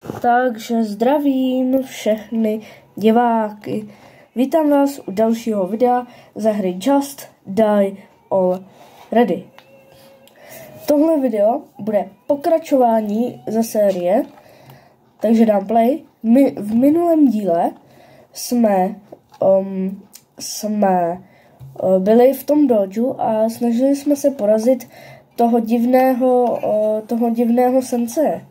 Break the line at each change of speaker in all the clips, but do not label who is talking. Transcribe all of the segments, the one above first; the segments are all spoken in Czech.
Takže zdravím všechny diváky. Vítám vás u dalšího videa ze hry Just Die Already. Tohle video bude pokračování ze série, takže dám play. My v minulém díle jsme byli v tom doju a snažili jsme se porazit toho divného sensei.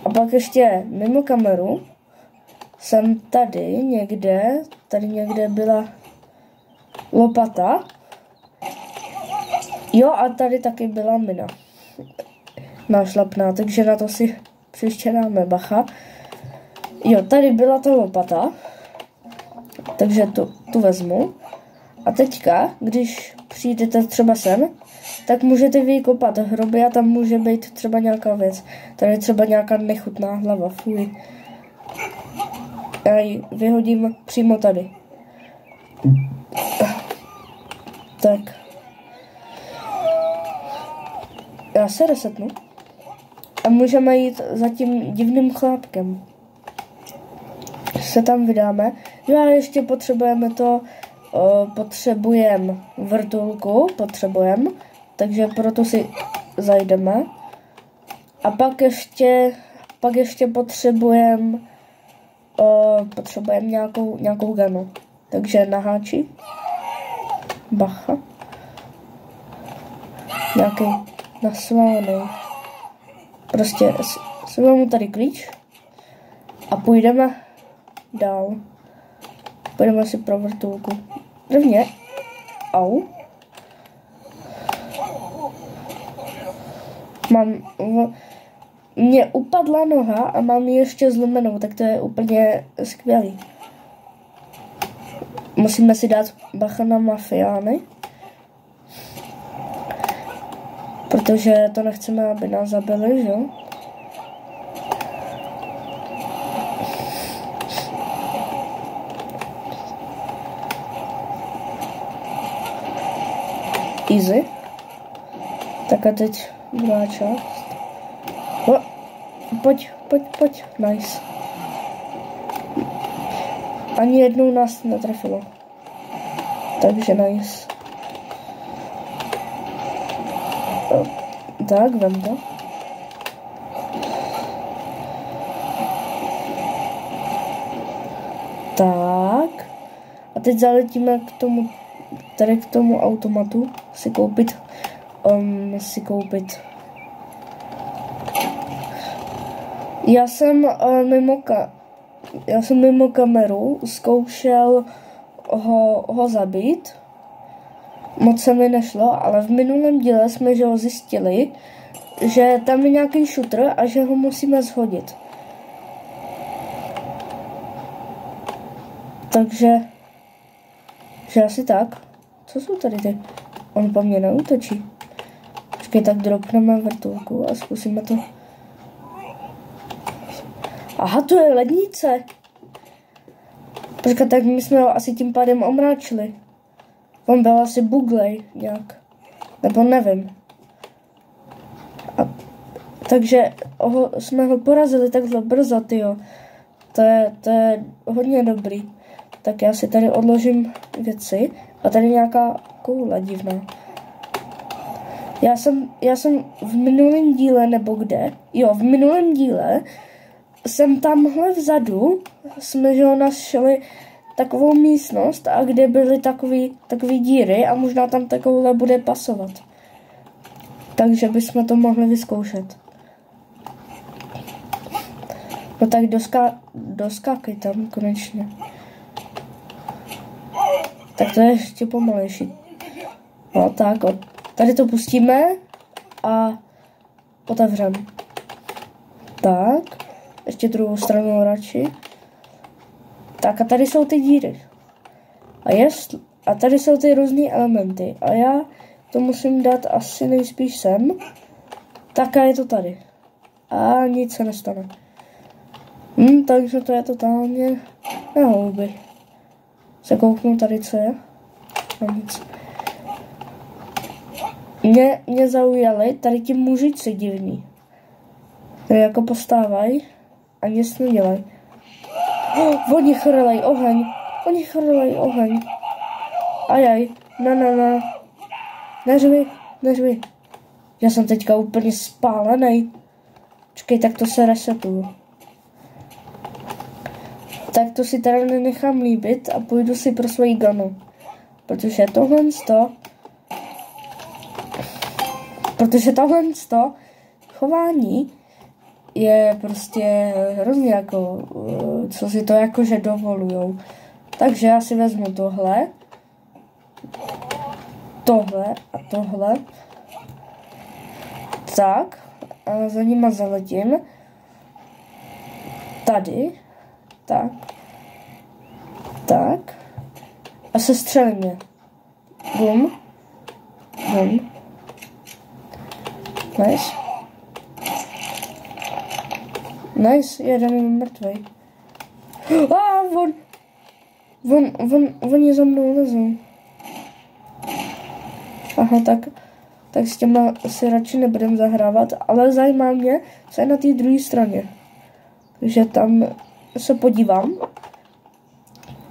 A pak ještě mimo kameru jsem tady někde byla lopata. Jo, a tady taky byla mina nášlapná, takže na to si příště dáme bacha. Jo, tady byla ta lopata, takže tu vezmu. A teďka, když přijdete třeba sem, tak můžete vykopat hroby a tam může být třeba nějaká věc. Tady třeba nějaká nechutná hlava, fuj. Já ji vyhodím přímo tady. Tak. Já se resetnu. A můžeme jít za tím divným chlápkem. Se tam vydáme. Jo, a ještě potřebujeme potřebujeme vrtulku, takže proto si zajdeme. A pak ještě potřebujeme nějakou ganu. Takže na háči. Bacha. Nějaký nasválený. Prostě si vezmu tady klíč a půjdeme dál. Půjdeme si pro vrtulku. Prvně. Au. Mně upadla noha a mám ji ještě zlomenou, tak to je úplně skvělý. Musíme si dát bacha na mafiány. Protože to nechceme, aby nás zabili, že jo? Easy. Tak a teď druhá část. Pojď. Nice. Ani jednou nás netrefilo. Takže nice. Tak, vem to. Tak. A teď zaletíme k tomu automatu si koupit. Já jsem mimo kameru zkoušel ho zabít. Moc se mi nešlo, ale v minulém díle jsme ho zjistili, že tam je nějaký šutr a že ho musíme shodit. Takže asi tak. Co jsou tady ty? On po mně neútočí. Počkej, tak dropneme vrtulku a zkusíme to. Aha, to je lednice. Počkej, tak my jsme ho asi tím pádem omráčili. On byl asi buglej nějak. Nebo nevím. Takže jsme ho porazili takhle brzo, tyjo. To je hodně dobrý. Tak já si tady odložím věci. A tady nějaká koule divná. Já jsem v minulém díle, nebo kde? Jo, v minulém díle jsem tamhle vzadu, jsme ho našli takovou místnost, a kde byly takový díry a možná tam takovouhle bude pasovat. Takže bychom to mohli vyzkoušet. No tak doskákej tam konečně. Tak to je ještě pomalejší. No tak, tady to pustíme a otevřeme. Tak, ještě druhou stranu radši. Tak a tady jsou ty díry. A tady jsou ty různé elementy. A já to musím dát asi nejspíš sem. Tak a je to tady. A nic se nestane. Takže to je totálně na houby. Se kouknu tady, co je. A nic. Mě zaujaly tady ti mužici divní. Tady jako postávají a nic nedělají. Oni chrlej oheň. Oni chrlej oheň. Ajaj. Na. Neřvi. Já jsem teďka úplně spálený. Počkej, tak to se resetuju. Tak to si teda nenechám líbit a půjdu si pro svoji gunu. Protože tohle chování je prostě hrozně jako, co si to jakože dovolujou. Takže já si vezmu tohle a tohle. Tak, a za nima zaletím. Tady. Tak. A sestřelím je. Bum. Nice, jeden je mrtvej. On je za mnou lezou. Aha, tak s těma si radši nebudem zahrávat, ale zajímá mě, co je na té druhé straně. Takže tam se podívám.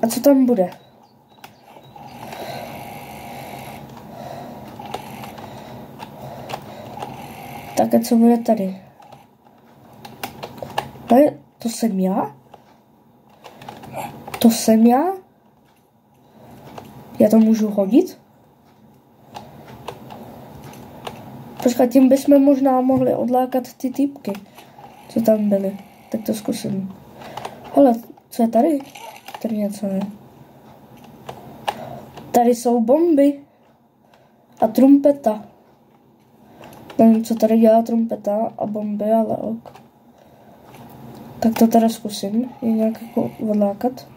A co tam bude? Tak a co bude tady? To jsem já? To jsem já? Já to můžu hodit? Počkat, tím bychom možná mohli odlákat ty týpky, co tam byly. Tak to zkusím. Hele, co je tady? Tady něco je. Tady jsou bomby. A trumpeta. Nevím, co tady dělá trumpeta a bomby, ale ok. Tak to teda zkusím. Je nějak jako odlákat.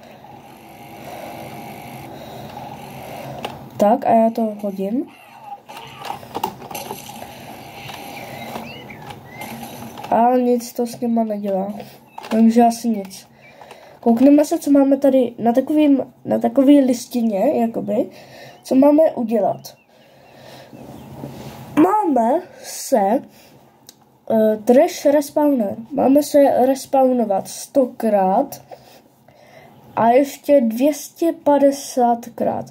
Tak a já to hodím. A nic to s nima nedělá. Takže asi nic. Koukneme se, co máme tady na takové listině, jakoby, co máme udělat. Máme se trash respawner. Máme se respawnovat 100krát a ještě 250krát.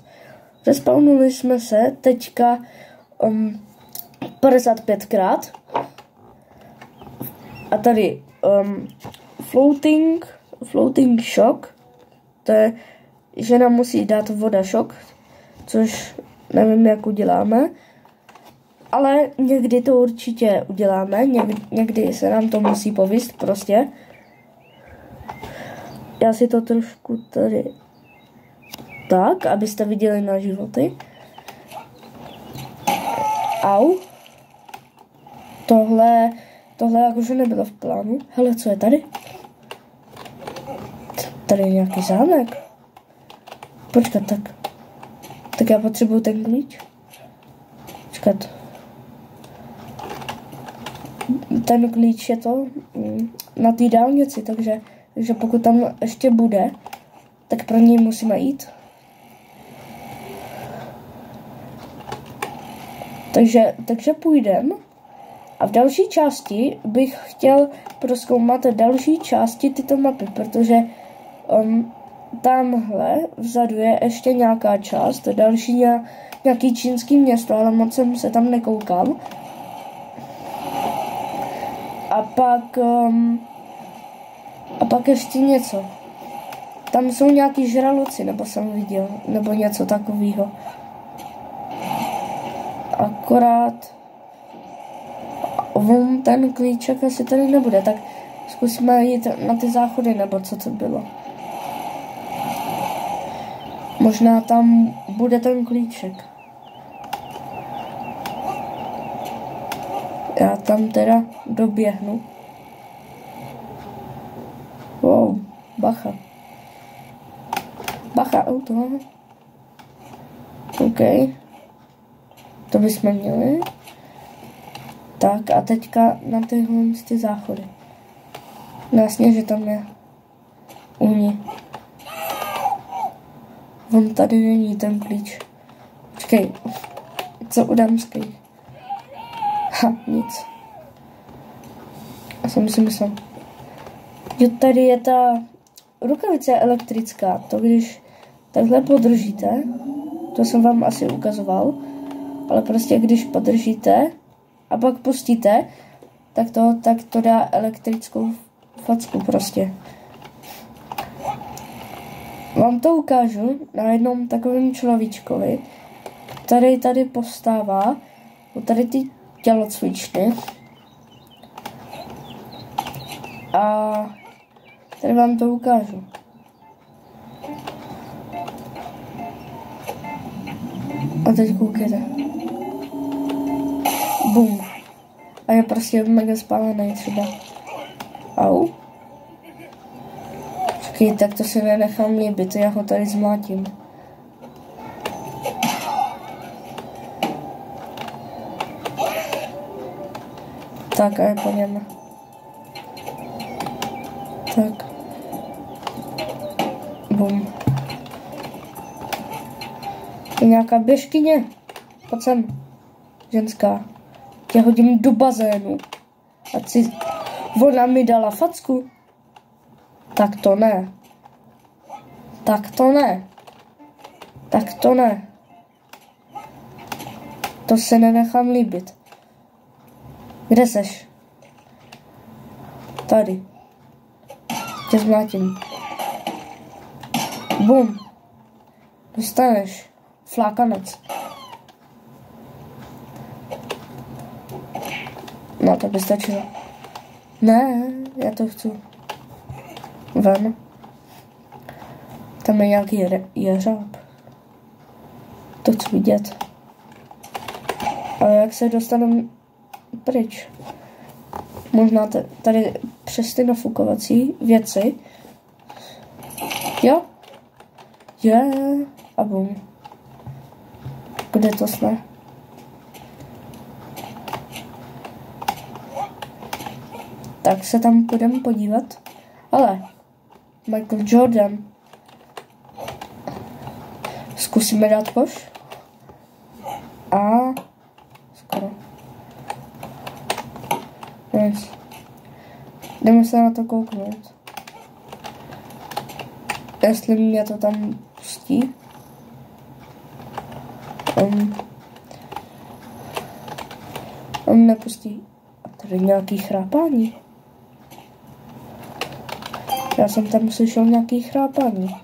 Respawnuli jsme se teďka 55krát. A tady floating shock, to je, že nám musí dát voda šok, což nevím, jak uděláme, ale někdy to určitě uděláme, někdy se nám to musí povíst prostě. Já si to trošku tady tak, abyste viděli na životy. Au. Tohle jakože nebylo v plánu. Hele, co je tady? Tady je nějaký zámek. Počkat, tak já potřebuju ten klíč. Počkat. Ten klíč je to na té dálnici, takže pokud tam ještě bude, tak pro něj musíme jít. Takže půjdem. A v další části bych chtěl prozkoumat další části tyto mapy, protože tamhle vzadu je ještě nějaká část, další nějaký čínský město, ale moc jsem se tam nekoukal. A pak ještě něco. Tam jsou nějaký žraloci, nebo jsem viděl, nebo něco takového. Akorát ten klíček asi tady nebude, tak zkusíme jít na ty záchody, nebo co to bylo. Možná tam bude ten klíček. Já tam teda doběhnu. Wow, bacha. Bacha, auto. OK. To bychom měli. Tak a teďka na tyhle ty záchody. Jasně, že tam je uhni. On tady není ten klíč. Počkej, co u dámských? Ha, nic. Já jsem si myslel. Jo, tady je ta rukavice elektrická. To když takhle podržíte, to jsem vám asi ukazoval, ale prostě když podržíte a pak pustíte, tak to dá elektrickou facku prostě. Vám to ukážu na jednom takovém človíčkovi, který tady postává, tady ty tělocvičny. A tady vám to ukážu. A teď koukejte. Bum. A je prostě mega spálený třeba. Au. Počkej, tak to se nenechám líbit, já ho tady zmlátím. Tak a je po něm. Tak. Bum. Je nějaká běžkyně. Pojď sem. Ženská. Já hodím do bazénu. A si... Ona mi dala facku. Tak to ne. Tak to ne. Tak to ne. To se nenechám líbit. Kde seš? Tady. Tě zmlátím. Bum. Dostaneš. Flákanec. No, to by stačilo. Ne, já to chci. Ven. Tam je nějaký jeřáb. To chci vidět. Ale jak se dostanu pryč? Možná tady přes ty nafukovací věci. Jo? Je. A bum. Kde to jsme? Tak se tam půjdeme podívat. Ale Michael Jordan. Zkusíme dát koš. A skoro. Nice. Jdeme se na to kouknout. Jestli mě to tam pustí. On nepustí. A tady nějaký chrápání. Já jsem tam slyšel nějaký chrápání.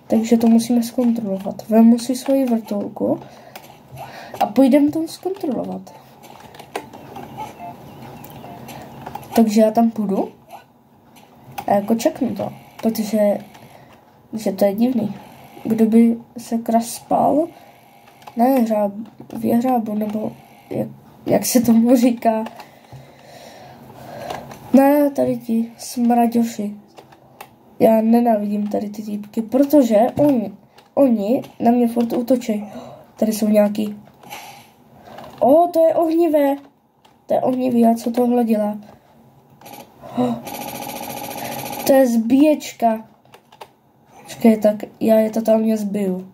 Takže to musíme zkontrolovat. Vemu si svoji vrtulku a půjdeme to zkontrolovat. Takže já tam půjdu a jako čeknu to, protože to je divný. Kdyby se kras spal v jeřábu, nebo jak se tomu říká. Ne, tady ti smraďoši. Já nenávidím tady ty týpky, protože oni na mě furt útočí. Tady jsou nějaký. O, to je ohnivé. To je ohnivý, a co tohle dělá? To je zbíječka. Počkej, tak já je totálně zbiju.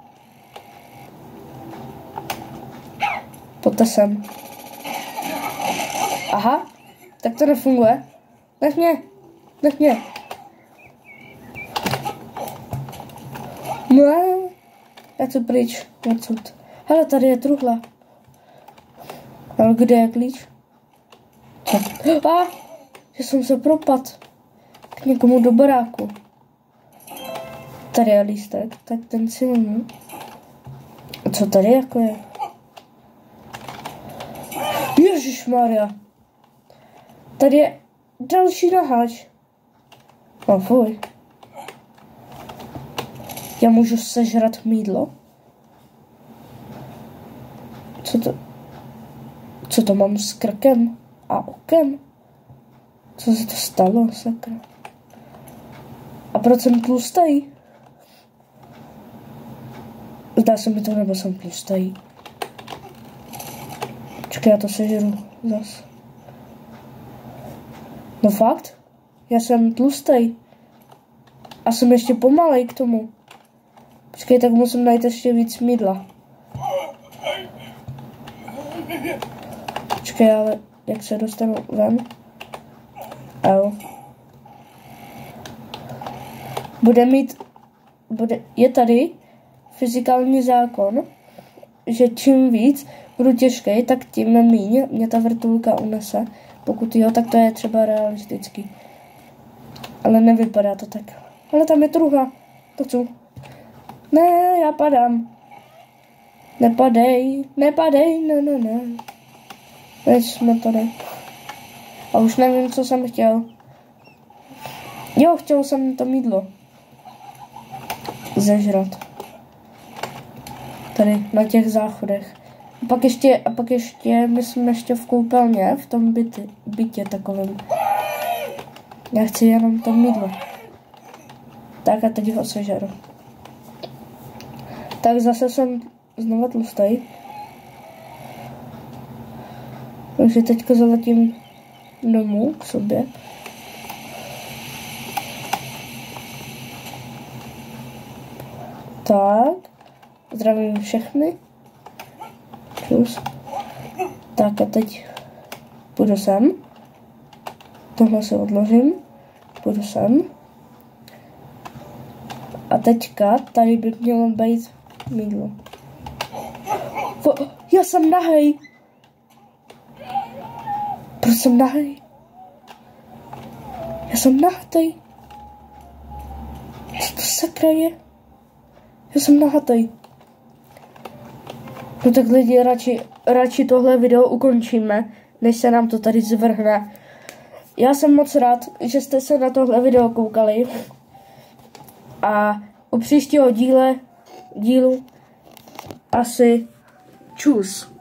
Pojďte sem. Aha, tak to nefunguje. Nech mě. No, já to pryč, odsud. Hele, tady je truhla. Ale kde je klíč? Že jsem se propadl k někomu do baráku. Tady je lístek, tak ten si vezmu. A co tady jako je? Ježišmarja. Tady je další naháč. No fuj. Já můžu sežrat mýdlo? Co to mám s krkem a okem? Co se to stalo, sakra? A proč jsem tlustý? Zdá se mi to, nebo jsem tlustý. Počkej, já to sežeru zas. No fakt? Já jsem tlustý. A jsem ještě pomalej k tomu. Počkej, tak musím najít ještě víc mydla. Počkej, ale jak se dostanu ven? Jo. Je tady fyzikální zákon, že čím víc budu těžký, tak tím míň mě ta vrtulka unese. Pokud jo, tak to je třeba realistický. Ale nevypadá to tak. Ale tam je truhla. To chci. Ne, já padám. Nepadej, ne. Nepadej. A už nevím, co jsem chtěl. Jo, chtěl jsem to mýdlo zežrat. Tady, na těch záchodech. A pak ještě, my jsme ještě v koupelně, v tom bytě takovém. Já chci jenom to mýdlo. Tak a teď ho sežeru. Tak zase jsem znova tlustý. Takže teďka zaletím domů k sobě. Tak. Zdravím všechny. Čus. Tak a teď půjdu sem. Tohle si odložím. Půjdu sem. A teďka tady by mělo být mýdlo. Já jsem nahej. Proč jsem nahej? Já jsem nahatej. Co to sakra je? Já jsem nahatej. No tak lidi, radši tohle video ukončíme, než se nám to tady zvrhne. Já jsem moc rád, že jste se na tohle video koukali. A u příštího dílu asi čus.